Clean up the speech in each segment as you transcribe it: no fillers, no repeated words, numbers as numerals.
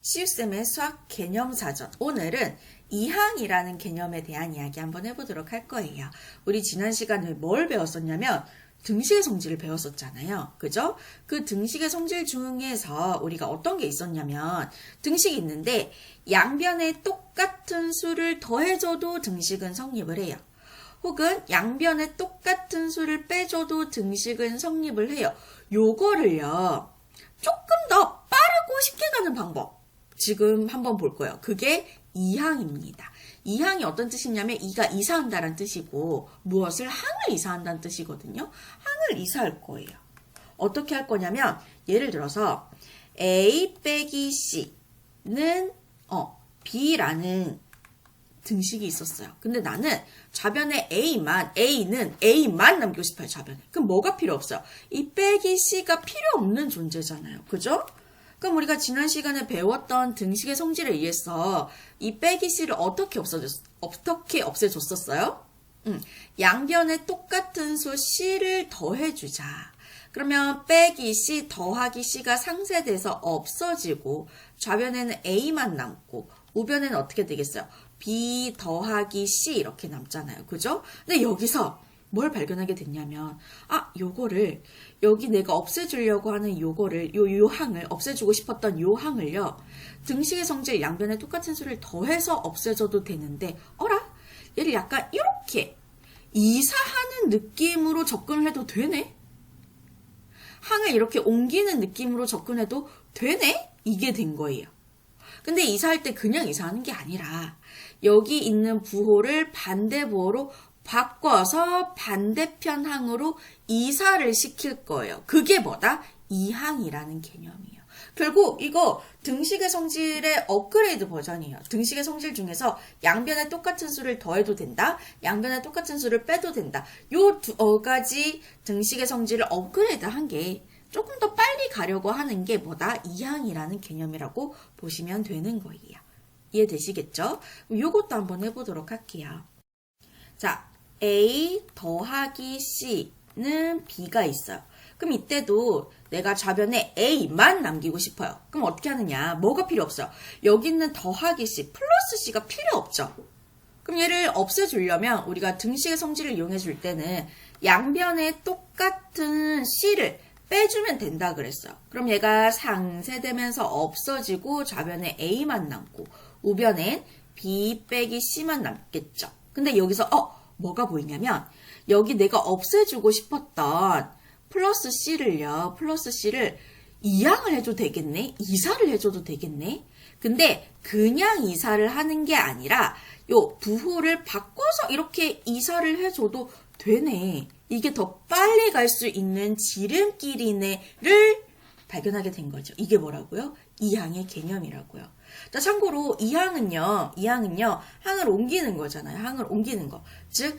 시우쌤의 수학 개념사전. 오늘은 이항이라는 개념에 대한 이야기 한번 해보도록 할 거예요. 우리 지난 시간에 뭘 배웠었냐면 등식의 성질을 배웠었잖아요. 그죠? 그 등식의 성질 중에서 우리가 어떤 게 있었냐면 등식이 있는데 양변에 똑같은 수를 더해줘도 등식은 성립을 해요. 혹은 양변에 똑같은 수를 빼줘도 등식은 성립을 해요. 요거를요. 조금 더 빠르고 쉽게 가는 방법. 지금 한번 볼 거예요. 그게 이항입니다. 이항이 어떤 뜻이냐면 이가 이사한다는 뜻이고 무엇을 항을 이사한다는 뜻이거든요. 항을 이사할 거예요. 어떻게 할 거냐면 예를 들어서 A 빼기 C는 B라는 등식이 있었어요. 근데 나는 좌변에 A는 A만 남기고 싶어요. 좌변에. 그럼 뭐가 필요 없어요? 이 빼기 C가 필요 없는 존재잖아요. 그죠? 그럼 우리가 지난 시간에 배웠던 등식의 성질에 의해서 이 빼기 C를 어떻게 없애줬었어요? 양변에 똑같은 수 C를 더해주자. 그러면 빼기 C 더하기 C가 상쇄돼서 없어지고 좌변에는 A만 남고 우변에는 어떻게 되겠어요? B 더하기 C 이렇게 남잖아요. 그죠? 근데 여기서 뭘 발견하게 됐냐면 요거를 여기 내가 없애주려고 하는 요거를 요 항을 없애주고 싶었던 요 항을요. 등식의 성질 양변에 똑같은 수를 더해서 없애줘도 되는데 얘를 약간 이렇게 이사하는 느낌으로 접근을 해도 되네? 항을 이렇게 옮기는 느낌으로 접근해도 되네? 이게 된 거예요. 근데 이사할 때 그냥 이사하는 게 아니라 여기 있는 부호를 반대부호로 바꿔서 반대편 항으로 이사를 시킬 거예요. 그게 뭐다? 이항이라는 개념이에요. 결국 이거 등식의 성질의 업그레이드 버전이에요. 등식의 성질 중에서 양변에 똑같은 수를 더해도 된다. 양변에 똑같은 수를 빼도 된다. 요 두 가지 등식의 성질을 업그레이드 한 게 조금 더 빨리 가려고 하는 게 뭐다? 이항이라는 개념이라고 보시면 되는 거예요. 이해되시겠죠? 요것도 한번 해보도록 할게요. 자, A 더하기 C는 B가 있어요. 그럼 이때도 내가 좌변에 A만 남기고 싶어요. 그럼 어떻게 하느냐? 뭐가 필요 없어요? 여기 있는 더하기 C, 플러스 C가 필요 없죠. 그럼 얘를 없애주려면 우리가 등식의 성질을 이용해 줄 때는 양변에 똑같은 C를 빼주면 된다 그랬어요. 그럼 얘가 상쇄되면서 없어지고 좌변에 A만 남고 우변엔 B 빼기 C만 남겠죠. 근데 여기서 뭐가 보이냐면 여기 내가 없애주고 싶었던 플러스 C를 이항을 해도 되겠네? 이사를 해줘도 되겠네? 근데 그냥 이사를 하는 게 아니라 요 부호를 바꿔서 이렇게 이사를 해줘도 되네. 이게 더 빨리 갈 수 있는 지름길이네를 발견하게 된 거죠. 이게 뭐라고요? 이항의 개념이라고요. 자, 참고로 이항은요, 항을 옮기는 거잖아요. 항을 옮기는 거. 즉,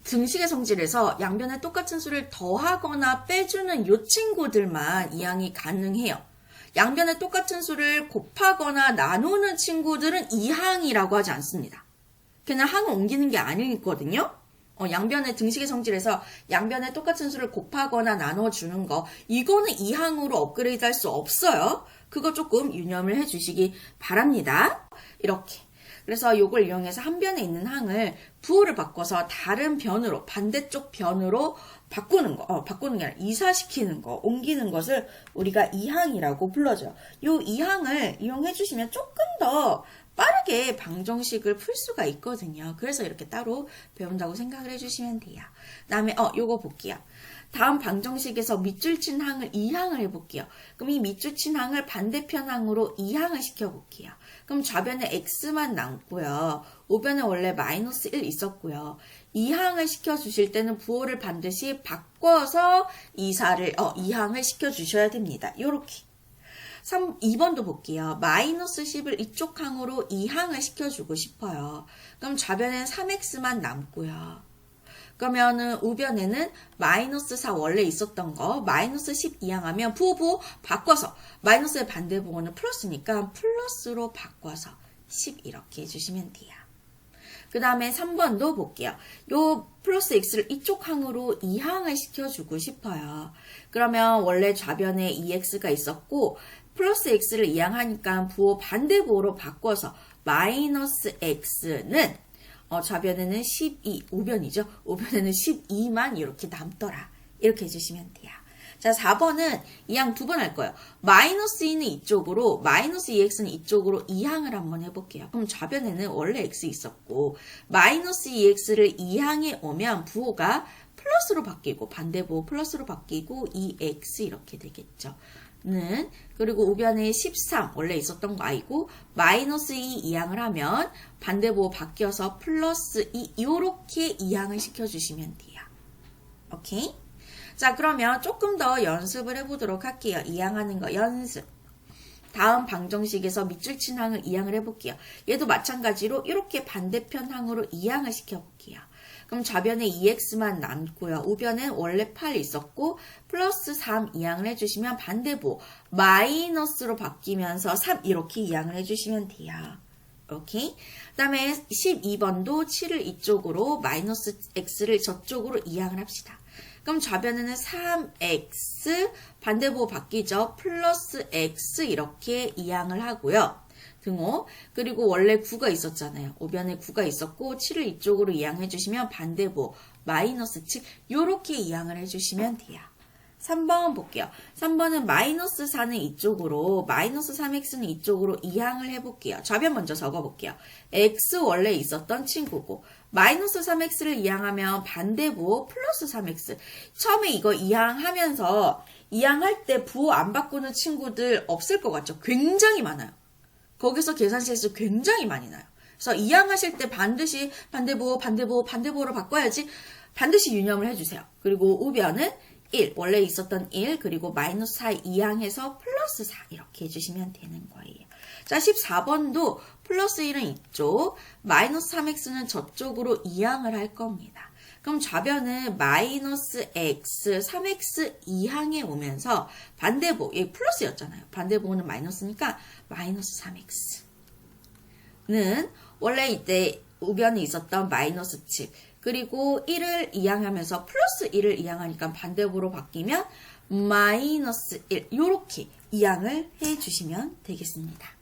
등식의 성질에서 양변에 똑같은 수를 더하거나 빼주는 요 친구들만 이항이 가능해요. 양변에 똑같은 수를 곱하거나 나누는 친구들은 이항이라고 하지 않습니다. 그냥 항을 옮기는 게 아니거든요. 양변의 등식의 성질에서 양변에 똑같은 수를 곱하거나 나눠주는 거, 이거는 이항으로 업그레이드 할 수 없어요. 그거 조금 유념을 해주시기 바랍니다. 이렇게. 그래서 이걸 이용해서 한 변에 있는 항을 부호를 바꿔서 다른 변으로, 반대쪽 변으로 바꾸는 게 아니라 이사시키는 거, 옮기는 것을 우리가 이항이라고 불러줘요. 이 이항을 이용해 주시면 조금 더 빠르게 방정식을 풀 수가 있거든요. 그래서 이렇게 따로 배운다고 생각을 해주시면 돼요. 그 다음에 요거 볼게요. 다음 방정식에서 밑줄 친 항을 이항을 해볼게요. 그럼 이 밑줄 친 항을 반대편 항으로 이항을 시켜볼게요. 그럼 좌변에 x만 남고요. 우변에 원래 마이너스 1 있었고요. 이항을 시켜주실 때는 부호를 반드시 바꿔서 이항을 시켜주셔야 됩니다. 요렇게. 2번도 볼게요. 마이너스 10을 이쪽 항으로 이항을 시켜주고 싶어요. 그럼 좌변에는 3x만 남고요. 그러면은 우변에는 마이너스 4 원래 있었던 거 마이너스 10 이항하면 부호 바꿔서 마이너스의 반대부호는 플러스니까 플러스로 바꿔서 10 이렇게 해주시면 돼요. 그 다음에 3번도 볼게요. 요 플러스 x를 이쪽 항으로 이항을 시켜주고 싶어요. 그러면 원래 좌변에 2x가 있었고 플러스 x를 이항하니까 부호 반대부호로 바꿔서 마이너스 x는 좌변에는 12, 우변이죠. 우변에는 12만 이렇게 남더라. 이렇게 해주시면 돼요. 자, 4번은 이항 두 번 할 거예요. 마이너스 2는 이쪽으로, 마이너스 2x는 이쪽으로 이항을 한번 해볼게요. 그럼 좌변에는 원래 x 있었고, 마이너스 2x를 이항에 오면 부호가 플러스로 바뀌고, 반대부호 플러스로 바뀌고, 2x 이렇게 되겠죠. 는, 그리고 우변에 13, 원래 있었던 거 아니고, 마이너스 2 이항을 하면 반대부호 바뀌어서 플러스 2, 요렇게 이항을 시켜주시면 돼요. 오케이? 자, 그러면 조금 더 연습을 해보도록 할게요. 이항하는 거 연습. 다음 방정식에서 밑줄 친 항을 이항을 해볼게요. 얘도 마찬가지로 이렇게 반대편 항으로 이항을 시켜볼게요. 그럼 좌변에 2x만 남고요. 우변엔 원래 8 있었고 플러스 3 이항을 해주시면 반대부 마이너스로 바뀌면서 3 이렇게 이항을 해주시면 돼요. 오케이? 그 다음에 12번도 7을 이쪽으로 마이너스 x를 저쪽으로 이항을 합시다. 그럼 좌변에는 3x 반대부호 바뀌죠. 플러스 x 이렇게 이항을 하고요. 등호 그리고 원래 9가 있었잖아요. 우변에 9가 있었고 7을 이쪽으로 이항해 주시면 반대부호 마이너스 7 이렇게 이항을 해주시면 돼요. 3번 볼게요. 3번은 마이너스 4는 이쪽으로 마이너스 3x는 이쪽으로 이항을 해볼게요. 좌변 먼저 적어볼게요. x 원래 있었던 친구고 마이너스 3x를 이항하면 반대부호 플러스 3x. 처음에 이거 이항하면서 이항할 때 부호 안 바꾸는 친구들 없을 것 같죠? 굉장히 많아요. 거기서 계산 실수 굉장히 많이 나요. 그래서 이항하실 때 반드시 반대부호로 바꿔야지 반드시 유념을 해주세요. 그리고 우변은 1, 원래 있었던 1, 그리고 마이너스 4 이항해서 플러스 4 이렇게 해주시면 되는 거예요. 자, 14번도 플러스 1은 이쪽, 마이너스 3x는 저쪽으로 이항을 할 겁니다. 그럼 좌변은 마이너스 x, 3x 이항에 오면서 반대부, 얘 플러스였잖아요. 반대부호는 마이너스니까 마이너스 3x는 원래 이때 우변에 있었던 마이너스 7, 그리고 1을 이항하면서 플러스 1을 이항하니까 반대부호로 바뀌면 마이너스 1 이렇게 이항을 해주시면 되겠습니다.